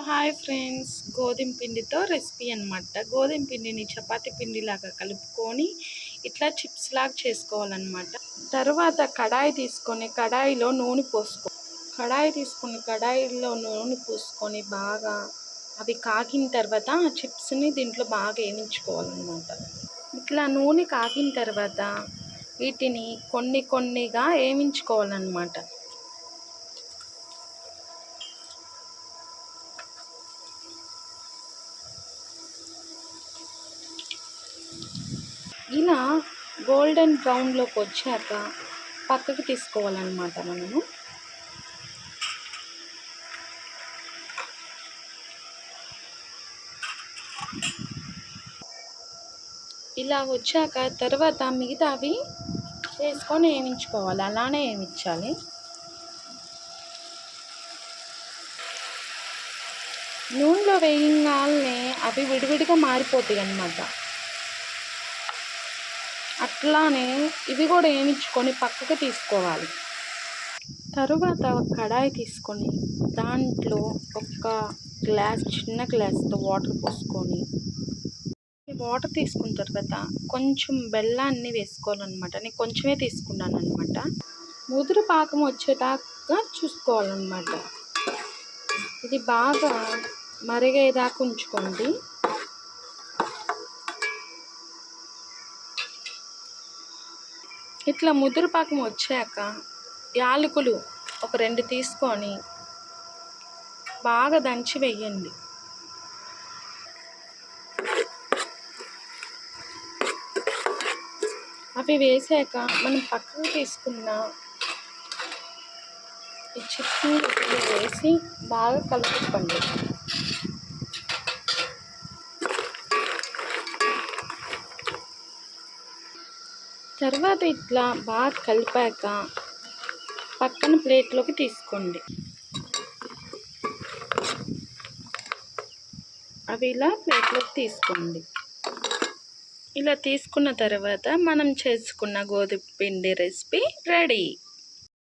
Hi friends, గోధుమ పిండితో recipe అనమాట. గోధుమ పిండిని చపాతీ పిండిలాగా కలుపుకొని ఇట్లా చిప్స్ లాగా చేసుకోవాలన్నమాట. తర్వాత కడాయి తీసుకొని కడాయిలో నూనె పోసుకొని బాగా అవి కాగిన తర్వాత ఆ చిప్స్ని దీంట్లో బాగా వేయించుకోవాలన్నమాట. ఇట్లా నూనె కాగిన తర్వాత వీటిని కొన్నిగా వేయించుకోవాలన్నమాట. ఇలా గోల్డెన్ బ్రౌన్లోకి వచ్చాక పక్కకు తీసుకోవాలన్నమాట. మనము ఇలా వచ్చాక తర్వాత మిగతావి వేసుకొని వేయించుకోవాలి. అలానే వేయించాలి. నూనెలో వేయగానే అవి విడివిడిగా మారిపోతాయి అన్నమాట. అట్లానే ఇవి కూడా వేయించుకొని పక్కకు తీసుకోవాలి. తరువాత ఒక కడాయి తీసుకొని దాంట్లో ఒక చిన్న గ్లాస్తో వాటర్ పోసుకొని వాటర్ తీసుకున్న తర్వాత కొంచెం బెల్లాన్ని వేసుకోవాలన్నమాట. నేను కొంచెమే తీసుకున్నాను అనమాట. ముదురు పాకం వచ్చేదాకా చూసుకోవాలన్నమాట. ఇది బాగా మరిగేదాకా ఉంచుకోండి. ఇట్లా ముదురు పాకం వచ్చాక యాలకులు ఒక 2 తీసుకొని బాగా దంచి వేయండి. అవి వేసాక మనం పక్కకు తీసుకున్న ఈ చిప్స్ని వేసి బాగా కలుపుకోండి. తర్వాత ఇట్లా బాగా కలిపాక పక్కన ప్లేట్లోకి తీసుకోండి. అవి ఇలా ప్లేట్లోకి తీసుకోండి. ఇలా తీసుకున్న తర్వాత మనం చేసుకున్న గోధుమ పిండి రెసిపీ రెడీ.